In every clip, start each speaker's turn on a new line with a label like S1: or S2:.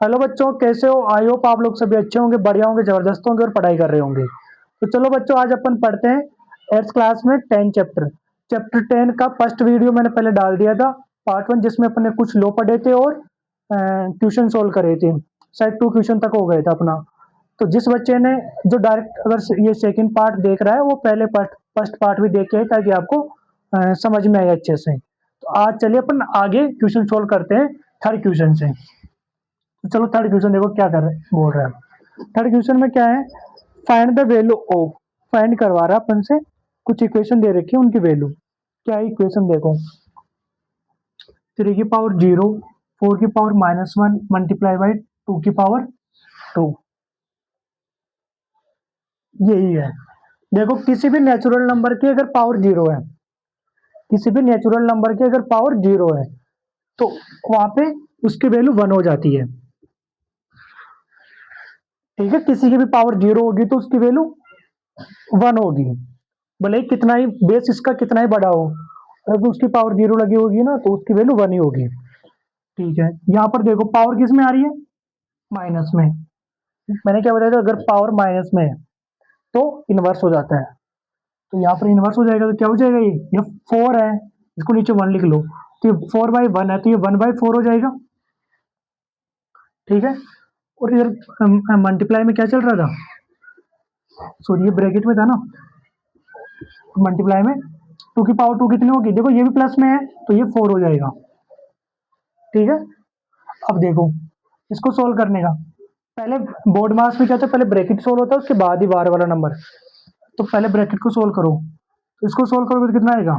S1: Hello बच्चों, कैसे हो? आई होप आप लोग सभी अच्छे होंगे, बढ़िया होंगे, जबरदस्त होंगे और पढ़ाई कर रहे होंगे। तो चलो बच्चों, आज अपन पढ़ते हैं 8th क्लास में 10 चैप्टर। चैप्टर 10 का फर्स्ट वीडियो मैंने पहले डाल दिया था, पार्ट 1, जिसमें अपन ने कुछ लो पढ़े थे और क्वेश्चन सोल्व करे थे। शायद 2 क्वेश्चन तक हो गए थे अपना। तो जिस बच्चे ने जो डायरेक्ट अगर ये सेकंड पार्ट देख रहा है, वो पहले पार्ट फर्स्ट पार्ट भी देखे ताकि आपको समझ में आए अच्छे से। तो आज चलिए अपन आगे क्वेश्चन सोल्व करते हैं थर्ड क्वेश्चन से। तो चलो थर्ड क्वेश्चन देखो क्या कर रहे बोल रहा है। थर्ड क्वेश्चन में क्या है, find the value of. Find करवा रहा है अपन से, कुछ इक्वेशन दे रखी है, उनकी वैल्यू क्या है। इक्वेशन देखो, 3 की पावर 0, 4 की पावर-1 मल्टीप्लाई बाई 2 की पावर 2, यही है। देखो, किसी भी नेचुरल नंबर की अगर पावर 0 है, किसी भी नेचुरल नंबर की अगर पावर 0 है, तो वहां पे उसकी वैल्यू 1 हो जाती है। ठीक है, किसी की भी पावर 0 होगी तो उसकी वैल्यू 1 होगी, भले ही कितना ही बेस इसका कितना ही बड़ा हो। अगर उसकी पावर 0 लगी होगी ना, तो उसकी वैल्यू 1 ही होगी। ठीक है, यहाँ पर देखो पावर किस में आ रही है, माइनस में। मैंने क्या बताया था, अगर पावर माइनस में है तो इनवर्स हो जाता है। तो यहाँ पर इनवर्स हो जाएगा तो क्या हो जाएगा, ये 4 है, इसको नीचे 1 लिख लो। तो ये 4/1 है, तो ये 1/4 हो जाएगा। ठीक है, और इधर मल्टीप्लाई में क्या चल रहा था, सॉरी ये ब्रैकेट में था ना। मल्टीप्लाई में 2 की पावर 2 कितनी होगी, देखो ये भी प्लस में है तो ये 4 हो जाएगा। ठीक है, अब देखो इसको सोल्व करने का, पहले बोर्ड मास में क्या होता है, पहले ब्रैकेट सोल्व होता है, उसके बाद ही बार वाला नंबर। तो पहले ब्रैकेट को सोल्व करो, तो इसको सोल्व करोगे तो कितना आएगा,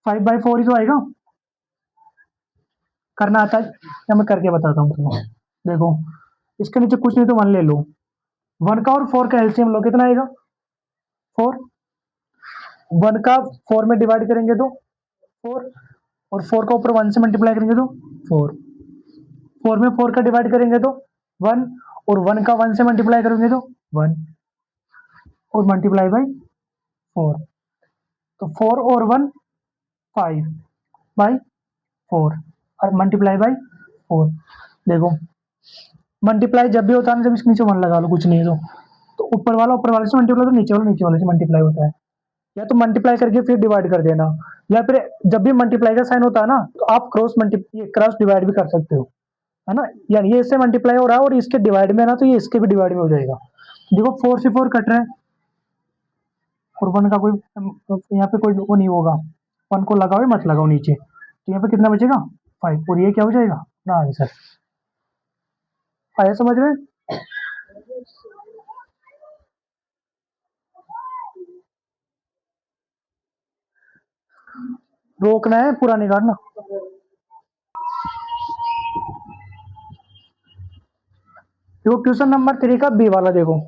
S1: 5/4 ही तो आएगा। करना आता है या मैं करके बताता हूँ तुम्हें। देखो, इसके नीचे कुछ नहीं तो 1 ले लो, 1 का और 4 का एलसीएम लो, कितना आएगा 4। 1 का 4 में डिवाइड करेंगे तो 4, और 4 का ऊपर 1 से मल्टीप्लाई करेंगे तो 4। 4 में 4 का डिवाइड करेंगे तो 1, और 1 का 1 से मल्टीप्लाई करेंगे तो 1, और मल्टीप्लाई बाई 4। तो 4 और 1 5/4, और मल्टीप्लाई बाई 4। देखो, मल्टीप्लाई जब भी होता है ना, जब इसके नीचे 1 लगा लो, कुछ नहीं है तो ऊपर वाला ऊपर वाले से मल्टीप्लाई, तो नीचे वाले से मल्टीप्लाई होता है। या तो मल्टीप्लाई करके फिर डिवाइड कर देना, या फिर जब भी मल्टीप्लाई का साइन होता है ना, तो आप क्रॉस डिवाइड भी कर सकते हो, है ना। यानी ये इससे मल्टीप्लाई हो रहा है और इसके डिवाइड में ना, तो ये इसके भी डिवाइड में हो जाएगा। देखो 4 से 4 कट रहा है, और 1 का कोई यहाँ पे कोई वो नहीं होगा, 1 को लगाओ मत लगाओ नीचे, तो यहाँ पे कितना बचेगा 5, और ये क्या हो जाएगा ना आंसर। आया समझ में? रोकना है, पूरा नहीं काटना। देखो क्वेश्चन नंबर 3 का बी वाला देखो,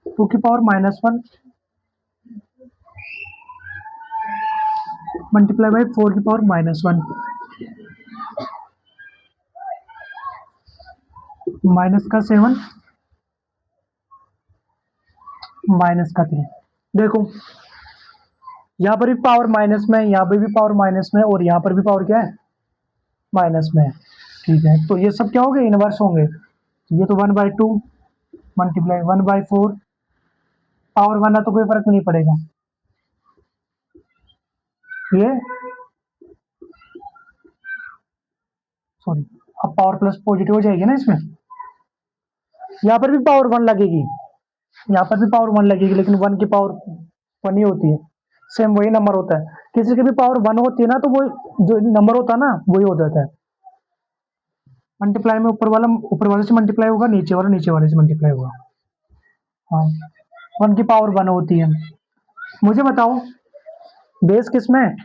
S1: 2 की पावर-1 मल्टीप्लाई बाई 4 की पावर-1, -7 -3। देखो, यहाँ पर भी पावर माइनस में, यहाँ पर भी पावर माइनस में, और यहाँ पर भी पावर क्या है, माइनस में। ठीक है, तो ये सब क्या होंगे, इनवर्स होंगे। ये तो 1/2 मल्टीप्लाई 1/4, पावर 1 है तो कोई फर्क नहीं पड़ेगा। ये सॉरी, अब पावर प्लस पॉजिटिव हो जाएगी ना इसमें। यहाँ पर भी पावर 1 लगेगी, यहाँ पर भी पावर 1 लगेगी, लेकिन 1 की पावर 1 ही होती है, सेम वही नंबर होता है। किसी की भी पावर 1 होती है ना, तो वो जो नंबर होता है ना वही हो जाता है। मल्टीप्लाई में ऊपर वाले से मल्टीप्लाई होगा, नीचे वाले से मल्टीप्लाई होगा। हाँ, 1 की पावर 1 होती है। मुझे बताओ, बेस किस में है,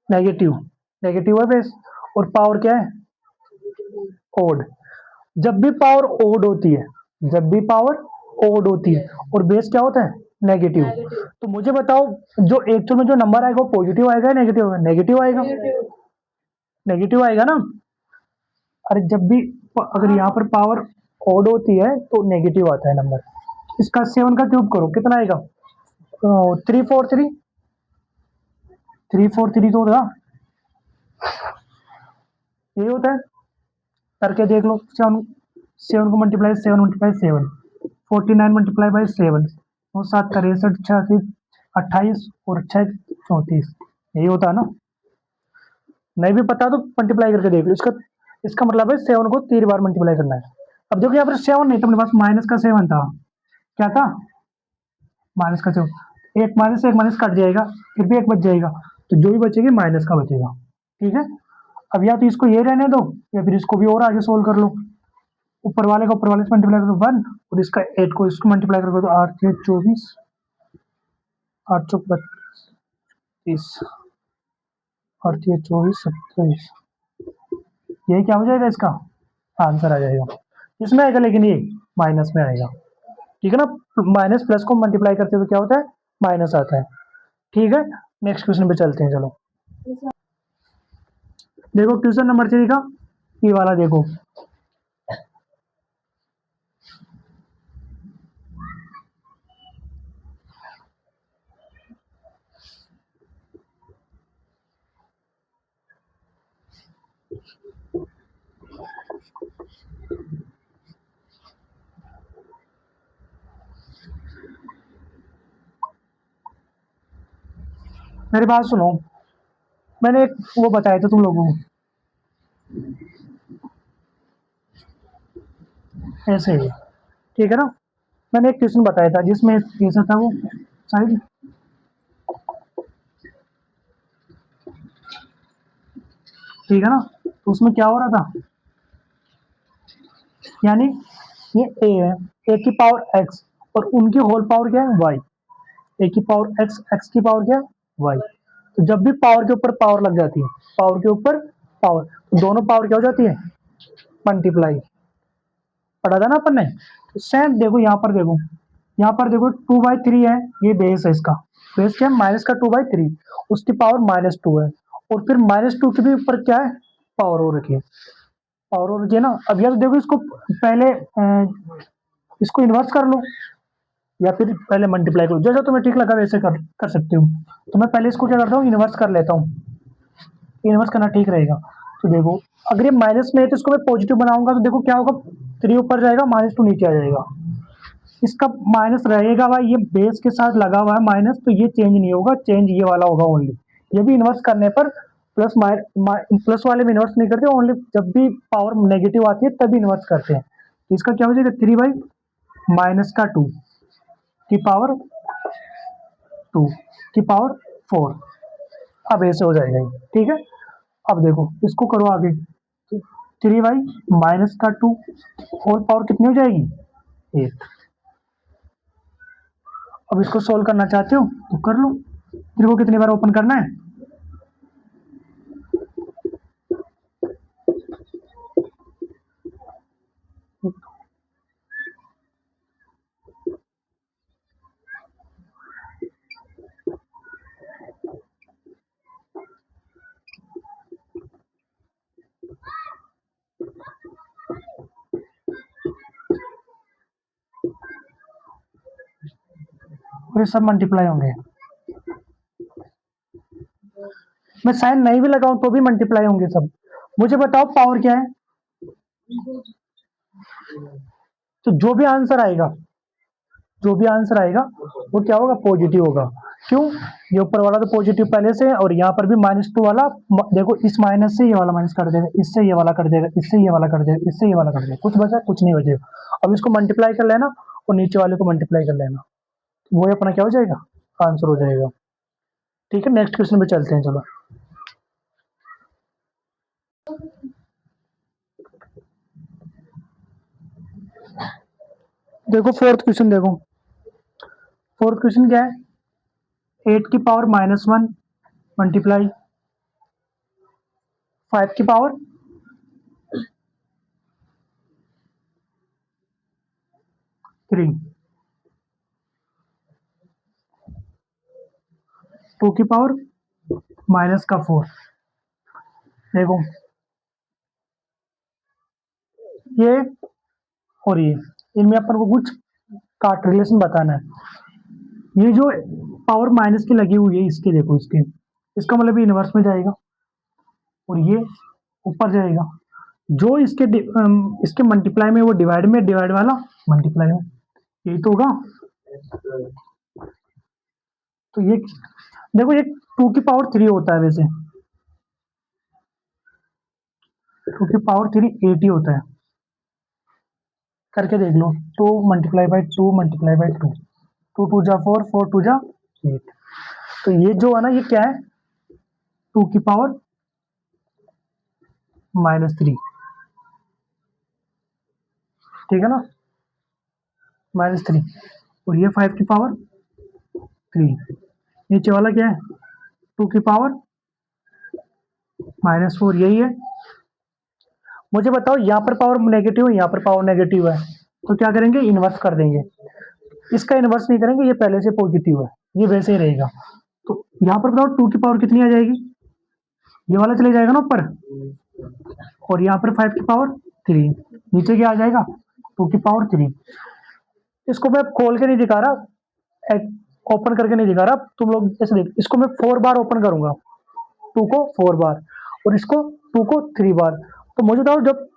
S1: नेगेटिव, नेगेटिव है बेस, और पावर क्या है, ओड। जब भी पावर ओड होती है, जब भी पावर ओड होती है और बेस क्या होता है, नेगेटिव, तो मुझे बताओ जो एक्चुअल में जो नंबर आएगा वो पॉजिटिव आएगा या नेगेटिव आएगा, नेगेटिव आएगा, नेगेटिव आएगा ना। अरे जब भी अगर यहाँ पर पावर ओड होती है तो नेगेटिव आता है नंबर। इसका 7 का क्यूब करो, कितना आएगा, 343, 343 तो होगा, यही होता है। करके देख लो। 7 को मल्टीप्लाई 7 49 मल्टीप्लाई बाई 7 और 7 63 86 28 और 6 34, यही होता है ना। नहीं भी पता तो मल्टीप्लाई करके देख लो। इसका मतलब है 7 को 3 बार मल्टीप्लाई करना है। अब देखो यहाँ पर 7 नहीं तो अपने पास माइनस का 7 था। क्या था? माइनस का 7। एक माइनस कट जाएगा, फिर भी एक बच जाएगा, तो जो भी बचेगी माइनस का बचेगा। ठीक है। अब या तो इसको ये रहने दो या फिर इसको भी और आगे सोल्व कर लो। ऊपर वाले को ऊपर वाले से मल्टीप्लाई करो 1 और इसका 8 को इसको मल्टीप्लाई करो तो 8 6 24 8 चौक 32 8 6 24 27, यही क्या हो जाएगा? इसका आंसर आ जाएगा। इसमें आएगा लेकिन ये माइनस में आएगा। ठीक है ना। माइनस प्लस को मल्टीप्लाई करते हुए क्या होता है? माइनस आता है। ठीक है। नेक्स्ट क्वेश्चन पे चलते हैं। चलो देखो क्वेश्चन नंबर 3 का ये वाला देखो। मेरी बात सुनो। मैंने एक वो बताया था तुम लोगों को, ऐसे ही। ठीक है ना। मैंने एक क्वेश्चन बताया था जिसमें ऐसा था वो शायद, ठीक है ना। तो उसमें क्या हो रहा था, यानी ये ए है, ए की पावर एक्स और उनकी होल पावर क्या है? वाई। ए की पावर एक्स, एक्स की पावर क्या है? वाई। तो जब भी पावर के ऊपर पावर लग जाती है, पावर के ऊपर पावर, तो दोनों पावर क्या हो जाती है? मल्टीप्लाई। पढ़ा था ना अपन ने। तो सेम देखो यहाँ पर देखो, यहाँ पर देखो 2/3 है, ये बेस है इसका। बेस क्या है? माइनस का 2/3, उसकी पावर -2 है और फिर -2 के भी ऊपर क्या है? पावर हो रखी है। पावर हो रखी है ना। अब यहाँ तो देखो इसको पहले इसको इन्वर्स कर लो या फिर पहले मल्टीप्लाई करो, जैसा तुम्हें ठीक लगा वैसे कर सकते हो। तो मैं पहले इसको क्या करता हूँ? इन्वर्स कर लेता हूँ। इन्वर्स करना ठीक रहेगा। तो देखो अगर ये माइनस में है तो इसको मैं पॉजिटिव बनाऊंगा तो देखो क्या होगा? 3 ऊपर जाएगा, -2 नीचे आ जाएगा। इसका माइनस रहेगा भाई, ये बेस के साथ लगा हुआ है माइनस, तो ये चेंज नहीं होगा, चेंज ये वाला होगा ओनली। ये भी इन्वर्स करने पर प्लस प्लस वाले में इन्वर्स नहीं करते, ओनली जब भी पावर नेगेटिव आती है तभी इन्वर्स करते हैं। तो इसका क्या हो जाएगा? 3/-2 की पावर 2 की पावर 4। अब ऐसे हो जाएगा ये। ठीक है। अब देखो इसको करो आगे। 3/-2 होल पावर कितनी हो जाएगी? 8। अब इसको सोल्व करना चाहते हो तो कर लो। तेरे को कितनी बार ओपन करना है? और ये सब मल्टीप्लाई होंगे। मैं साइन नहीं भी लगाऊं तो भी मल्टीप्लाई होंगे सब। मुझे बताओ पावर क्या है? तो जो भी आंसर आएगा वो क्या होगा? पॉजिटिव होगा। क्यों? ये ऊपर वाला तो पॉजिटिव पहले से है और यहाँ पर भी -2 वाला, देखो इस माइनस से ये वाला माइनस कर देगा, इससे ये वाला कर देगा, इससे ये वाला कर देगा, इससे ये वाला कर देगा, कुछ बचा? कुछ नहीं बचेगा। अब इसको मल्टीप्लाई कर लेना और नीचे वाले को मल्टीप्लाई कर लेना, वो अपना क्या हो जाएगा? आंसर हो जाएगा। ठीक है। नेक्स्ट क्वेश्चन पे चलते हैं। चलो देखो फोर्थ क्वेश्चन देखो। फोर्थ क्वेश्चन क्या है? 8 की पावर -1 मल्टीप्लाई 5 की पावर 3, 2 की पावर -4। देखो ये और ये, इनमें अपन को कुछ काट रिलेशन बताना है। ये जो पावर माइनस की लगी हुई है इसके, देखो इसके इसका मतलब ये इनवर्स में जाएगा और ये ऊपर जाएगा। जो इसके मल्टीप्लाई में वो डिवाइड वाला मल्टीप्लाई में, यही तो होगा। तो ये देखो ये 2 की पावर 3 होता है, वैसे 2 की पावर 3 8 ही होता है, करके देख लो। 2 मल्टीप्लाई बाई 2 मल्टीप्लाई बाई 2, 2 2 जा 4, 4 2 जा 8। तो ये जो है ना, ये क्या है, 2 की पावर -3, ठीक है ना, -3। और ये 5 की पावर 3, नीचे वाला क्या है, 2 की पावर -4, यही है। मुझे बताओ, यहाँ पर पावर नेगेटिव है, यहाँ पर पावर नेगेटिव है, तो क्या करेंगे, इनवर्स कर देंगे। इसका इनवर्स नहीं करेंगे, ये पहले से पॉजिटिव है, ये वैसे ही रहेगा। तो यहाँ पर बताओ 2 की पावर कितनी आ जाएगी, ये वाला चले जाएगा ना ऊपर, और यहाँ पर 5 की पावर 3, नीचे क्या आ जाएगा, 2 की पावर 3। इसको मैं खोल के नहीं दिखा रहा, ओपन करके नहीं दिखा रहा, तुम लोग ऐसे देख, इसको मैं 4 बार ओपन करूंगा, 2 को 4 बार, और इसको 2 को 3 बार। तो मुझे बताओ, जब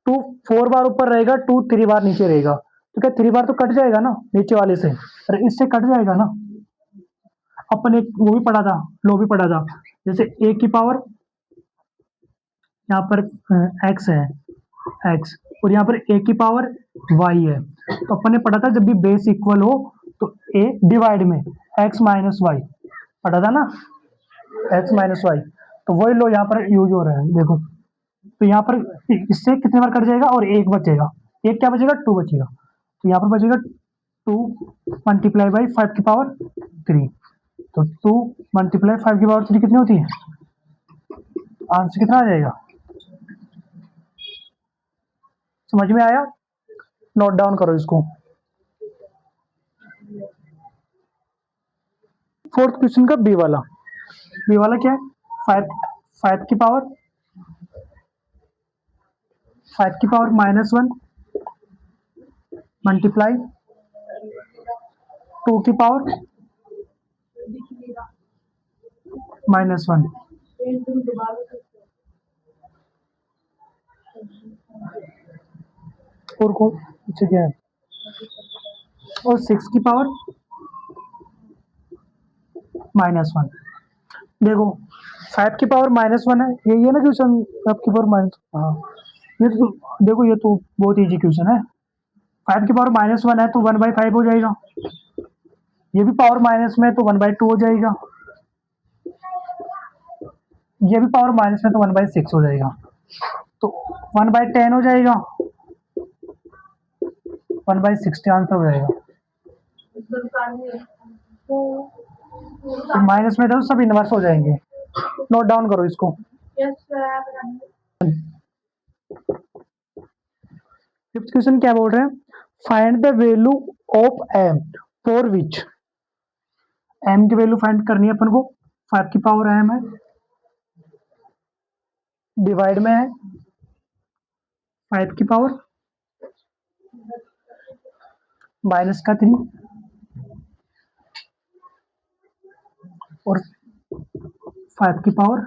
S1: 2 4 बार ऊपर रहेगा, 2 3 बार नीचे रहेगा, तो क्या 3 बार तो कट जाएगा ना नीचे वाले से, अरे इससे कट जाएगा ना। अपन एक वो भी पढ़ा था, लो भी पढ़ा था, जैसे a की पावर, यहाँ पर x है, x, और यहाँ पर a की पावर y है। तो अपन ने पढ़ा था, जब भी बेस इक्वल हो तो a डिवाइड में x माइनस वाई, पढ़ा था ना, x माइनस वाई। तो वही लो यहाँ पर यूज हो रहा है, देखो। तो यहाँ पर इससे कितने बार कट जाएगा, और एक बचेगा, एक क्या बचेगा, 2 बचेगा। तो यहाँ पर बचेगा 2 मल्टीप्लाई बाई 5 की पावर 3। तो 2 मल्टीप्लाई 5 की पावर 3 कितनी होती है, आंसर कितना आ जाएगा, समझ में आया, नोट डाउन करो इसको। फोर्थ क्वेश्चन का बी वाला क्या है, 5 की पावर -1 मल्टीप्लाई 2 की पावर -1, और को पीछे क्या है, और 6 की पावर -1। देखो 5 की पावर -1 है, यही है ना क्वेश्चन, 5 की पावर माइनस, हाँ ये तो देखो, ये तो बहुत इजी क्वेश्चन है। 5 की पावर -1 है तो 1/5 हो जाएगा, ये भी पावर माइनस में है तो 1/2 हो जाएगा, ये भी पावर माइनस में तो 1/6 हो जाएगा, तो 1/10 हो जाएगा, 1/60 आंसर हो जाएगा। तो माइनस में तो सब इनवर्स हो जाएंगे, नोट डाउन करो इसको। फिफ्थ क्वेश्चन क्या बोल रहे हैं, find the value of m for which, m की वैल्यू फाइंड करनी है अपन को, 5 की पावर m है, डिवाइड में है 5 की पावर -3 और 5 की पावर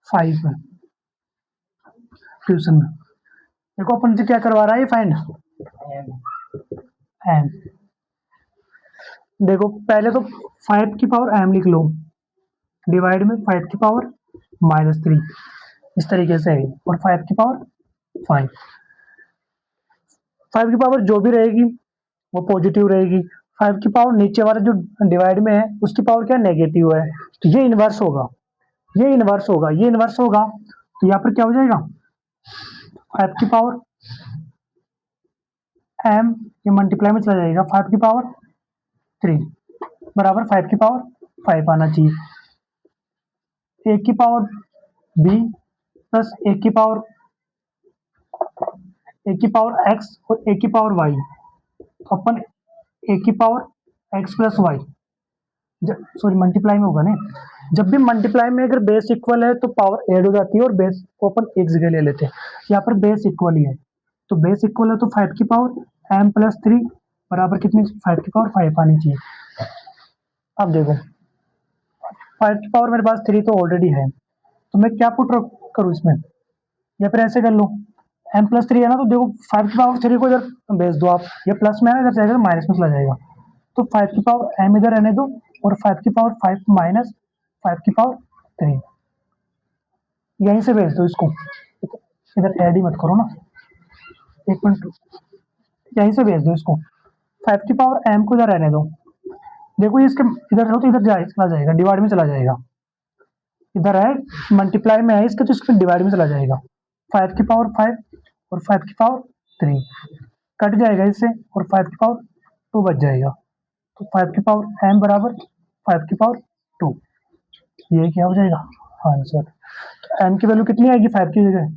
S1: 5 है क्वेश्चन में। देखो अपन से क्या करवा रहा है, ये फाइंड m। देखो पहले तो 5 की पावर m लिख लो, डिवाइड में 5 की पावर -3, इस तरीके से है, और 5 की पावर 5 की पावर जो भी रहेगी वो पॉजिटिव रहेगी, 5 की पावर नीचे वाला जो डिवाइड में है उसकी पावर क्या नेगेटिव है, तो ये इनवर्स होगा, ये इनवर्स होगा, ये इनवर्स होगा। तो यहाँ पर क्या हो जाएगा, 5 की पावर m, ये मल्टीप्लाई में चला जाएगा, 5 की पावर 3 बराबर 5 की पावर 5 आना चाहिए, a की पावर b प्लस a की पावर x और a की पावर y, तो अपन a की power x plus y, sorry multiply में होगा ना, जब भी मल्टीप्लाई में अगर बेस इक्वल है तो पावर ऐड हो जाती है, और बेस को अपन एक जगह ले लेते हैं, यहाँ पर बेस इक्वल ही है, तो बेस इक्वल है तो 5 की पावर m प्लस 3 बराबर कितनी, 5 की पावर 5 आनी चाहिए। अब देखो 5 की पावर मेरे पास 3 तो ऑलरेडी है, तो मैं क्या पुट करूँ इसमें, या फिर ऐसे कर लो m+3 है ना, तो देखो 5 की पावर 3 को इधर भेज दो आप, ये प्लस में है ना, इधर जाएगा तो माइनस में चला जाएगा, तो 5 की पावर m इधर रहने दो और 5 की पावर 5 माइनस 5 की पावर 3 यहीं से भेज दो इसको, इधर ऐड ही मत करो ना, 1.2 यहीं से भेज दो इसको, 5 की पावर m को इधर रहने दो, देखो ये इसके इधर हो तो इधर चला जाएगा, डिवाइड में चला जाएगा, इधर है मल्टीप्लाई में है इसके, तो इसके डिवाइड में चला जाएगा, 5 की पावर 5 और 5 की पावर 3 कट जाएगा इससे, और 5 की पावर 2 बच जाएगा, तो 5 की पावर m बराबर 5 की पावर 2, ये क्या हो जाएगा आंसर। तो m की वैल्यू कितनी आएगी 5 की जगह,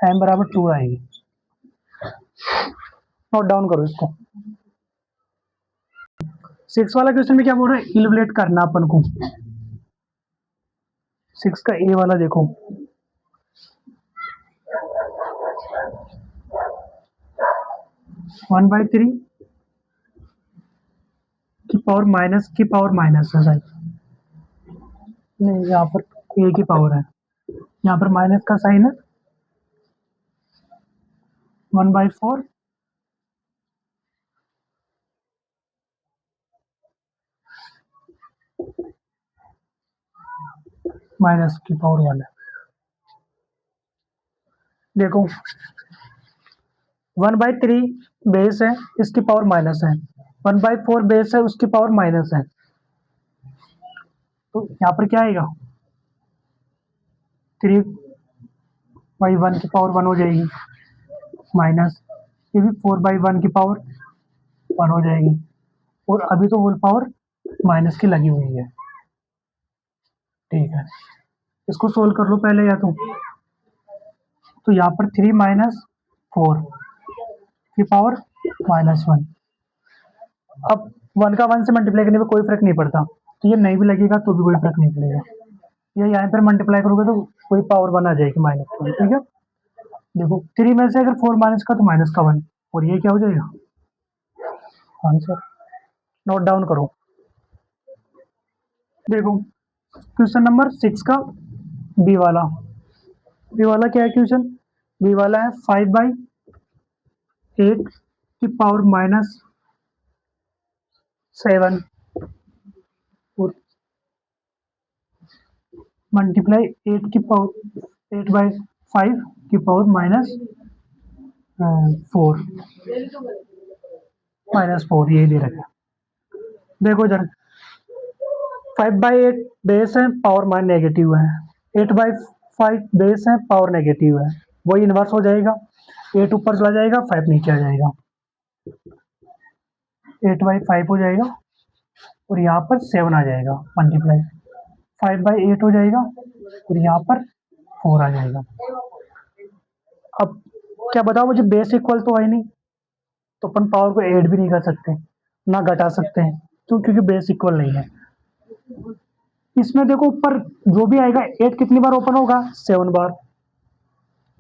S1: m बराबर 2 आएगी, नोट डाउन करो इसको। 6 वाला क्वेश्चन में क्या बोल रहा है, इलुलेट करना अपन को, 6 का ए वाला देखो, वन बाई थ्री की पावर माइनस है साइन, नहीं यहाँ पर ए की पावर है, यहाँ पर माइनस का साइन है, 1/4 माइनस की पावर 1 है, देखो 1/3 बेस है, इसकी पावर माइनस है, 1/4 बेस है, उसकी पावर माइनस है, तो यहाँ पर क्या आएगा 3/1 की पावर 1 हो जाएगी, माइनस ये भी 4/1 की पावर 1 हो जाएगी, और अभी तो होल पावर माइनस की लगी हुई है, ठीक है, इसको सोल्व कर लो पहले, या तो यहाँ पर 3 माइनस 4 की पावर -1, अब 1 का 1 से मल्टीप्लाई करने में कोई फर्क नहीं पड़ता, तो ये नहीं भी लगेगा तो भी कोई फर्क नहीं पड़ेगा, ये यहाँ पर मल्टीप्लाई करोगे तो कोई पावर 1 आ जाएगी -1, ठीक है, देखो 3 में से अगर 4 माइनस का तो माइनस का 1, और ये क्या हो जाएगा आंसर, नोट डाउन करो। देखो क्वेश्चन नंबर 6 का बी वाला, बी वाला क्या है क्वेश्चन, बी वाला है 5/8 की पावर -7 और मल्टीप्लाई 8/5 की पावर -4 यही दे रखा है, देखो इधर 5/8 बेस है, पावर मान नेगेटिव है, 8/5 बेस है, पावर नेगेटिव है, वही इन्वर्स हो जाएगा, 8 ऊपर चला जाएगा, 5 नीचे आ जाएगा, 8/5 हो जाएगा, और यहाँ पर 7 आ जाएगा, मल्टीप्लाई 5/8 हो जाएगा, और यहाँ पर 4 आ जाएगा, अब क्या बताओ मुझे, बेस इक्वल तो है नहीं, तो अपन पावर को ऐड भी नहीं कर सकते ना घटा सकते हैं, तो क्योंकि बेस इक्वल नहीं है, इसमें देखो ऊपर जो भी आएगा 8 कितनी बार ओपन होगा 7 बार,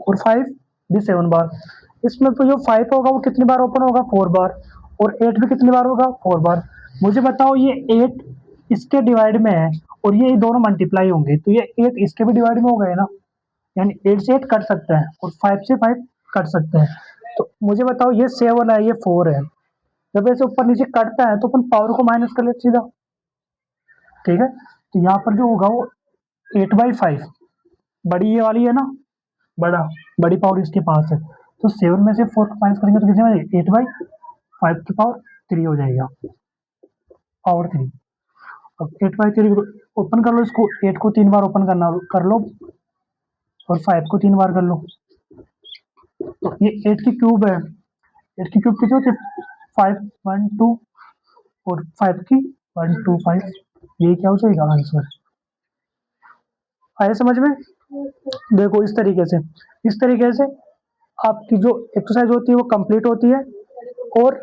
S1: और 5 भी 7 बार, इसमें तो जो 5 होगा वो कितनी बार ओपन होगा 4 बार, और 8 भी कितनी बार होगा 4 बार, मुझे बताओ ये 8 इसके डिवाइड में है और ये दोनों मल्टीप्लाई होंगे, तो ये 8 इसके भी डिवाइड में हो गए ना, यानी 8 से 8 कट सकता है और 5 से 5 कट सकते हैं, तो मुझे बताओ ये 7 है ये 4 है, जब ऐसे ऊपर नीचे कटता है तो अपन पावर को माइनस कर लेते सीधा, ठीक है, तो यहाँ पर जो होगा वो 8/5, बड़ी ये वाली है ना, बड़ी पावर इसके पास है, तो 7 में से 4 को माइनस करेंगे तो कितने में 8/5 की पावर 3 हो जाएगा, पावर 3, अब 8/3 ओपन कर लो, इसको 8 को 3 बार ओपन करना कर लो, और 5 को 3 बार कर लो, तो ये 8 की क्यूब है, 8 की क्यूब कितनी होती है 5 1 2, और 5 की 1 2 5, ये क्या हो जाएगा आंसर, आए समझ में, देखो इस तरीके से आपकी जो एक्सरसाइज होती है वो कंप्लीट होती है, और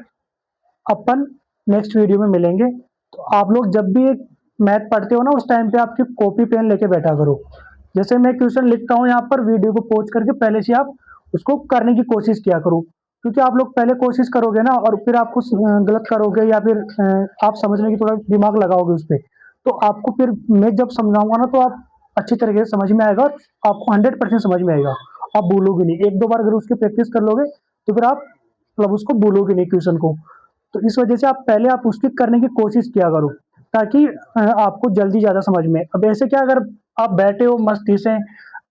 S1: अपन नेक्स्ट वीडियो में मिलेंगे, तो आप लोग जब भी एक मैथ पढ़ते हो ना उस टाइम पे आपकी कॉपी पेन लेके बैठा करो, जैसे मैं क्वेश्चन लिखता हूँ यहाँ पर, वीडियो को पॉज करके पहले से आप उसको करने की कोशिश किया करो, क्योंकि आप लोग पहले कोशिश करोगे ना और फिर आपको गलत करोगे, या फिर आप समझने की थोड़ा दिमाग लगाओगे उस पर, तो आपको फिर मैं जब समझाऊँगा ना तो आप अच्छी तरीके से समझ में आएगा और आपको 100% समझ में आएगा। आप भूलोगे नहीं, 1-2 बार अगर उसकी प्रैक्टिस कर लोगे, तो फिर आप मतलब उसको भूलोगे नहीं क्वेश्चन को। तो इस वजह से आप पहले आप उसकी करने की कोशिश किया करो, ताकि आपको जल्दी ज़्यादा समझ में। अब ऐसे क्या, अगर आप बैठे हो मस्ती से,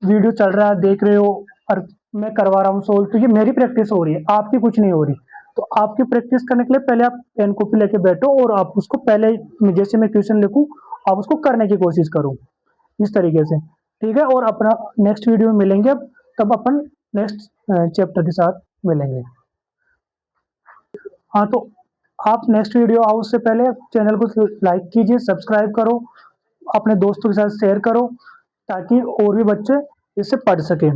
S1: वीडियो चल रहा है, देख रहे हो और मैं करवा रहा हूँ सोल्व, तो ये मेरी प्रैक्टिस हो रही है, आपकी कुछ नहीं हो रही। तो आपकी प्रैक्टिस करने के लिए पहले आप पेन कॉपी लेके बैठो और आप उसको पहले जैसे मैं क्वेश्चन लिखूँ, आप उसको करने की कोशिश करो, इस तरीके से, ठीक है? और अपना नेक्स्ट वीडियो में मिलेंगे अब, तब अपन नेक्स्ट चैप्टर के साथ मिलेंगे। हाँ, तो आप नेक्स्ट वीडियो आओ उससे पहले चैनल को लाइक कीजिए, सब्सक्राइब करो, अपने दोस्तों के साथ शेयर करो, ताकि और भी बच्चे इससे पढ़ सकें।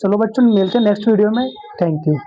S1: चलो बच्चों, मिलते हैं नेक्स्ट वीडियो में। Thank you.